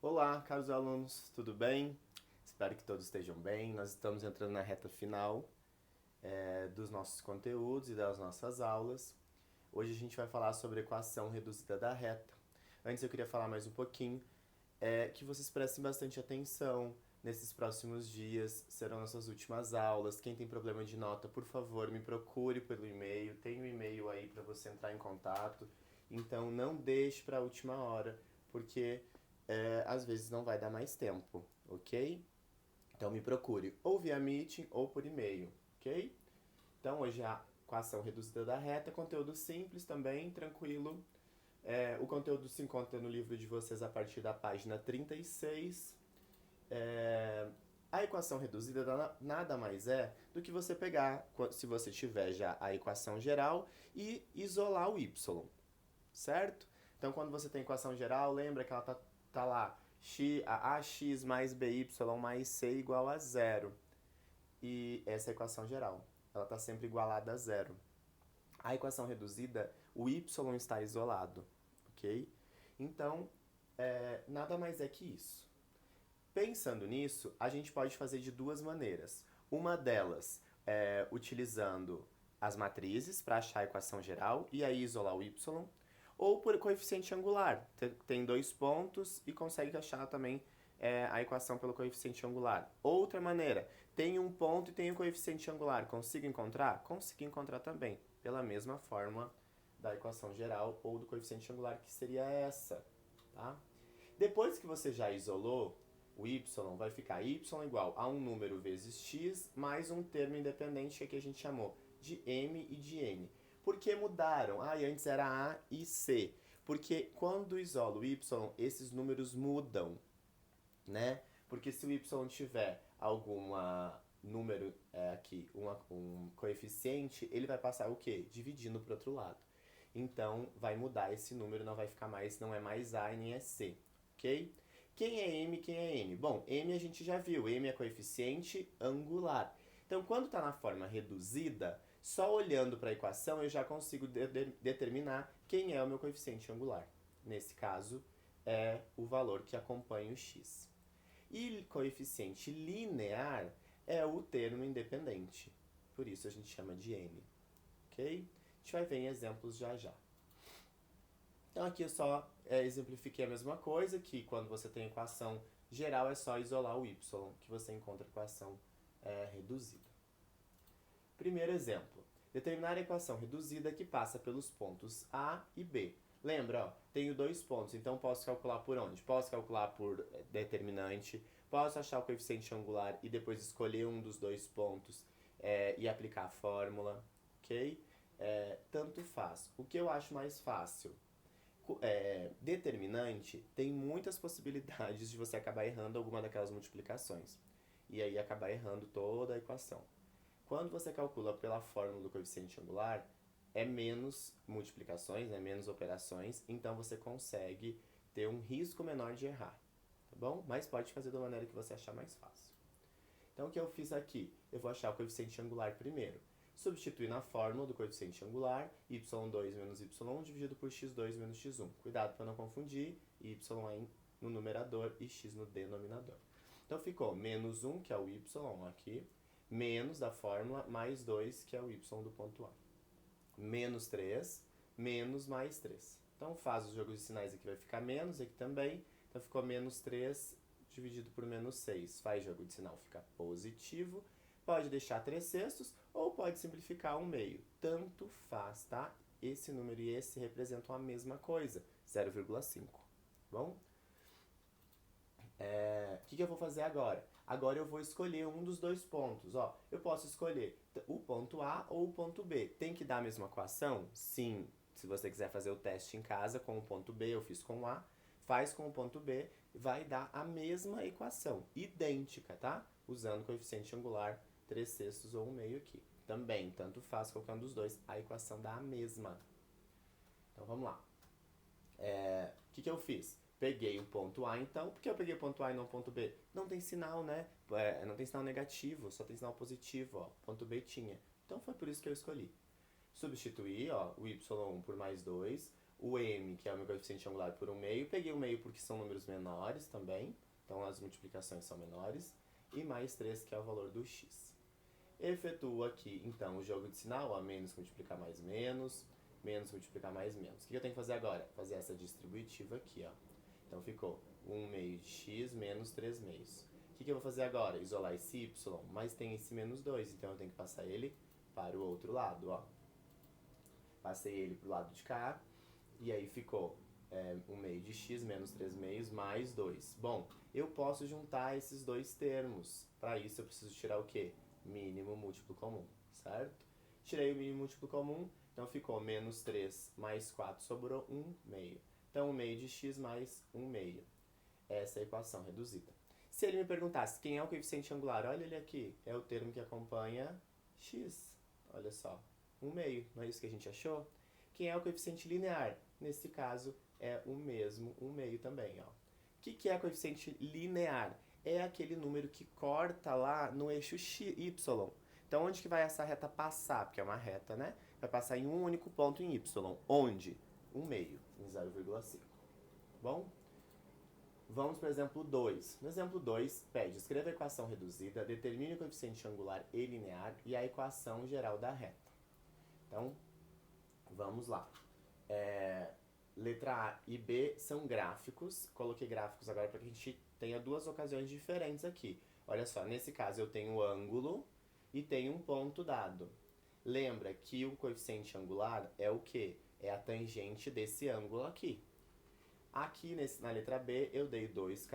Olá, caros alunos, tudo bem? Espero que todos estejam bem. Nós estamos entrando na reta final dos nossos conteúdos e das nossas aulas. Hoje a gente vai falar sobre equação reduzida da reta. Antes eu queria falar mais um pouquinho, que vocês prestem bastante atenção. Nesses próximos dias serão nossas últimas aulas. Quem tem problema de nota, por favor, me procure pelo e-mail. Tem um e-mail aí para você entrar em contato. Então não deixe para a última hora, porque às vezes não vai dar mais tempo, ok? Então me procure ou via Meeting ou por e-mail, ok? Então hoje a equação reduzida da reta, conteúdo simples também, tranquilo. O conteúdo se encontra no livro de vocês a partir da página 36. A equação reduzida nada mais é do que você pegar, se você tiver já a equação geral, e isolar o y, certo? Então quando você tem equação geral, lembra que ela tá lá, ax mais by mais c igual a zero. E essa é a equação geral. Ela está sempre igualada a zero. A equação reduzida, o y está isolado, ok? Então, nada mais é que isso. Pensando nisso, a gente pode fazer de duas maneiras. Uma delas é utilizando as matrizes para achar a equação geral e aí isolar o y, ou por coeficiente angular. Tem dois pontos e consegue achar também a equação pelo coeficiente angular. Outra maneira, tem um ponto e tem um coeficiente angular. Consigo encontrar? Consigo encontrar também, pela mesma forma da equação geral ou do coeficiente angular, que seria essa, tá? Depois que você já isolou o y, vai ficar y igual a um número vezes x mais um termo independente que a gente chamou de m e de n. Por que mudaram? Antes era a e c. Porque quando isolo o y, esses números mudam, né? Porque se o y tiver alguma número aqui, um coeficiente, ele vai passar o quê? Dividindo para o outro lado. Então vai mudar esse número, não vai ficar mais, não é mais a e nem é c, ok? Quem é m, quem é n? Bom, m a gente já viu, m é coeficiente angular. Então quando está na forma reduzida, só olhando para a equação eu já consigo determinar quem é o meu coeficiente angular. Nesse caso, é o valor que acompanha o x. E coeficiente linear é o termo independente. Por isso a gente chama de n. Ok? A gente vai ver em exemplos já já. Então aqui eu só exemplifiquei a mesma coisa, que quando você tem equação geral é só isolar o y, que você encontra a equação reduzida. Primeiro exemplo. Determinar a equação reduzida que passa pelos pontos A e B. Lembra, ó, tenho dois pontos, então posso calcular por onde? Posso calcular por determinante, posso achar o coeficiente angular e depois escolher um dos dois pontos e aplicar a fórmula, ok? Tanto faz. O que eu acho mais fácil? Determinante tem muitas possibilidades de você acabar errando alguma daquelas multiplicações. E aí acabar errando toda a equação. Quando você calcula pela fórmula do coeficiente angular, é menos multiplicações, menos operações, então você consegue ter um risco menor de errar, tá bom? Mas pode fazer da maneira que você achar mais fácil. Então o que eu fiz aqui? Eu vou achar o coeficiente angular primeiro. Substituir na fórmula do coeficiente angular, y2 menos y1 dividido por x2 menos x1. Cuidado para não confundir, y no numerador e x no denominador. Então ficou menos 1, que é o y aqui, menos da fórmula, mais 2, que é o y do ponto A. Menos 3, menos mais 3. Então faz os jogos de sinais aqui, vai ficar menos aqui também. Então ficou menos 3 dividido por menos 6. Faz jogo de sinal, fica positivo. Pode deixar 3 sextos ou pode simplificar um meio. Tanto faz, tá? Esse número e esse representam a mesma coisa, 0,5. Bom? O que eu vou fazer agora? Agora eu vou escolher um dos dois pontos. Ó, eu posso escolher o ponto A ou o ponto B. Tem que dar a mesma equação? Sim. Se você quiser fazer o teste em casa com o ponto B, eu fiz com o A. Faz com o ponto B, vai dar a mesma equação, idêntica, tá? Usando o coeficiente angular 3 sextos ou 1 meio aqui. Também, tanto faz qualquer um dos dois, a equação dá a mesma. Então vamos lá. O que eu fiz? Peguei o ponto A então. Por que eu peguei o ponto A e não o ponto B? Não tem sinal, né? Não tem sinal negativo, só tem sinal positivo, ó. Ponto B tinha. Então foi por isso que eu escolhi. Substituir, ó, o y1 por mais 2, o m, que é o meu coeficiente angular, por 1 meio. Peguei o meio porque são números menores também, então as multiplicações são menores. E mais 3, que é o valor do x. Efetuo aqui, então, o jogo de sinal, ó, menos multiplicar mais menos, menos multiplicar mais menos. O que eu tenho que fazer agora? Fazer essa distributiva aqui, ó. Então ficou 1 meio de x menos 3 meios. O que eu vou fazer agora? Isolar esse y, mas tem esse menos 2, então eu tenho que passar ele para o outro lado, ó. Passei ele para o lado de cá, e aí ficou 1 meio de x menos 3 meios mais 2. Bom, eu posso juntar esses dois termos. Para isso eu preciso tirar o quê? Mínimo múltiplo comum, certo? Tirei o mínimo múltiplo comum, então ficou menos 3 mais 4, sobrou 1 meio. Então 1 meio de x mais 1 meio. Essa é a equação reduzida. Se ele me perguntasse quem é o coeficiente angular, olha ele aqui, é o termo que acompanha x. Olha só, 1 meio, não é isso que a gente achou? Quem é o coeficiente linear? Nesse caso, é o mesmo 1 meio também, ó. O que é coeficiente linear? É aquele número que corta lá no eixo y. Então, onde que vai essa reta passar? Porque é uma reta, né? Vai passar em um único ponto em y. Onde? 1 meio, em 0,5. Bom? Vamos para o exemplo 2. No exemplo 2, pede, escreva a equação reduzida, determine o coeficiente angular e linear e a equação geral da reta. Então, vamos lá. Letra A e B são gráficos. Coloquei gráficos agora para que a gente tenha duas ocasiões diferentes aqui. Olha só, nesse caso eu tenho o ângulo e tenho um ponto dado. Lembra que o coeficiente angular é o quê? É a tangente desse ângulo aqui. Aqui na letra B eu dei dois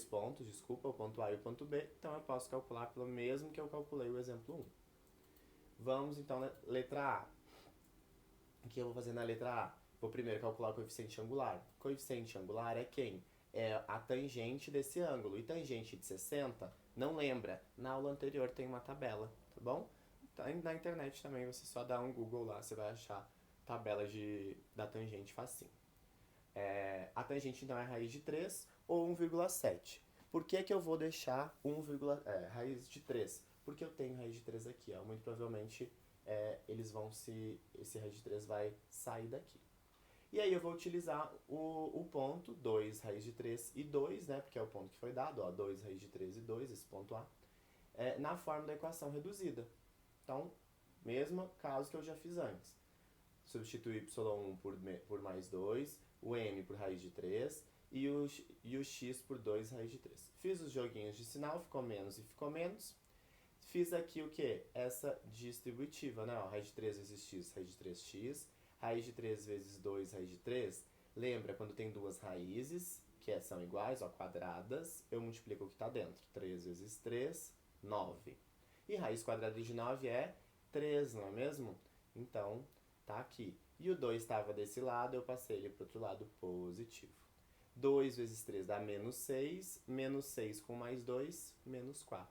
pontos, o ponto A e o ponto B, então eu posso calcular pelo mesmo que eu calculei o exemplo 1. Vamos então na letra A. O que eu vou fazer na letra A? Vou primeiro calcular o coeficiente angular. Coeficiente angular é quem? É a tangente desse ângulo. E tangente de 60, não lembra? Na aula anterior tem uma tabela, tá bom? Na internet também, você só dá um Google lá, você vai achar tabela da tangente facinho. A tangente então é raiz de 3 ou 1,7. Por que eu vou deixar raiz de 3? Porque eu tenho raiz de 3 aqui, ó. Muito provavelmente esse raiz de 3 vai sair daqui. E aí eu vou utilizar o ponto 2 raiz de 3 e 2, né? Porque é o ponto que foi dado, ó, 2 raiz de 3 e 2, esse ponto A, na forma da equação reduzida. Então, mesmo caso que eu já fiz antes. Substituir y1 por mais 2, o m por raiz de 3 e o x por 2 raiz de 3. Fiz os joguinhos de sinal, ficou menos e ficou menos. Fiz aqui o que? Essa distributiva, né? Ó, raiz de 3 vezes x, raiz de 3x. Raiz de 3 vezes 2, raiz de 3. Lembra quando tem duas raízes, que são iguais, ó, quadradas, eu multiplico o que está dentro. 3 vezes 3, 9. E raiz quadrada de 9 é 3, não é mesmo? Então, tá aqui. E o 2 estava desse lado, eu passei ele para o outro lado positivo. 2 vezes 3 dá menos 6, menos 6 com mais 2, menos 4.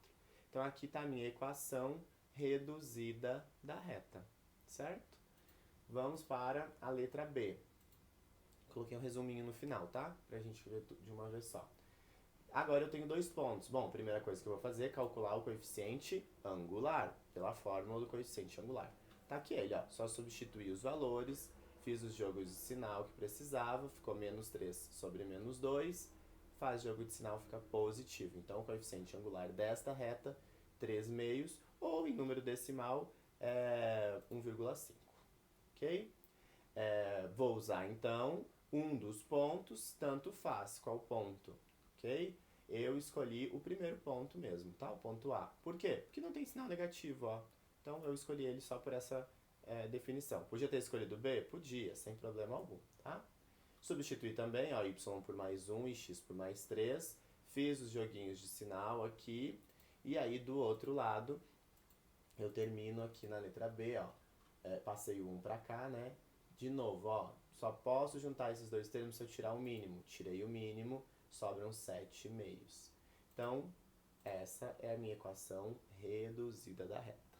Então, aqui está a minha equação reduzida da reta, certo? Vamos para a letra B. Coloquei um resuminho no final, tá? Pra gente ver de uma vez só. Agora eu tenho dois pontos. Bom, a primeira coisa que eu vou fazer é calcular o coeficiente angular, pela fórmula do coeficiente angular. Tá aqui ele, ó. Só substituir os valores, fiz os jogos de sinal que precisava, ficou menos 3 sobre menos 2, faz jogo de sinal, fica positivo. Então, o coeficiente angular desta reta, 3 meios, ou em número decimal, 1,5. Ok? Vou usar, então, um dos pontos, tanto faz. Qual ponto? Ok? Eu escolhi o primeiro ponto mesmo, tá? O ponto A. Por quê? Porque não tem sinal negativo, ó. Então, eu escolhi ele só por essa definição. Podia ter escolhido B? Podia, sem problema algum, tá? Substituir também, ó, y por mais 1 e x por mais 3. Fiz os joguinhos de sinal aqui. E aí, do outro lado, eu termino aqui na letra B, ó. Passei o 1 pra cá, né? De novo, ó, só posso juntar esses dois termos se eu tirar o mínimo. Tirei o mínimo, sobram 7 meios. Então, essa é a minha equação reduzida da reta.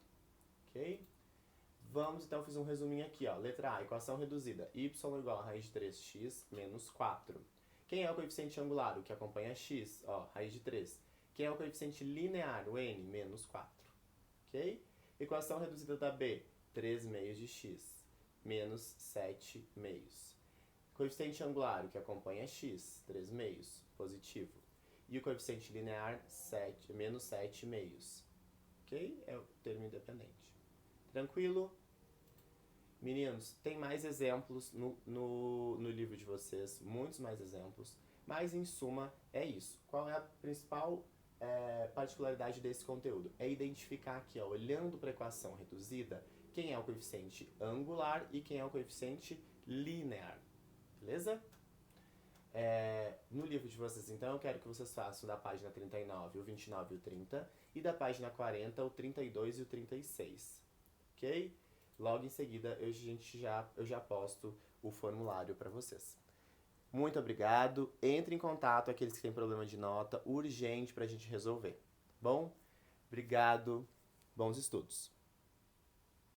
Ok? Vamos, então, fiz um resuminho aqui, ó. Letra A, equação reduzida. Y igual a raiz de 3x menos 4. Quem é o coeficiente angular? O que acompanha x, ó, raiz de 3. Quem é o coeficiente linear? O n, menos 4. Ok? Equação reduzida da B, 3 meios de x menos 7 meios. Coeficiente angular, o que acompanha é x, 3 meios, positivo. E o coeficiente linear, menos 7 meios. Ok? É o termo independente. Tranquilo? Meninos, tem mais exemplos no livro de vocês, muitos mais exemplos, mas em suma é isso. Qual é a principal particularidade desse conteúdo? É identificar aqui, ó, olhando para a equação reduzida, quem é o coeficiente angular e quem é o coeficiente linear. Beleza? No livro de vocês, então, eu quero que vocês façam da página 39 o 29 e o 30 e da página 40 o 32 e o 36. Ok? Logo em seguida, eu já posto o formulário para vocês. Muito obrigado. Entre em contato aqueles que têm problema de nota, urgente para a gente resolver. Bom? Obrigado. Bons estudos.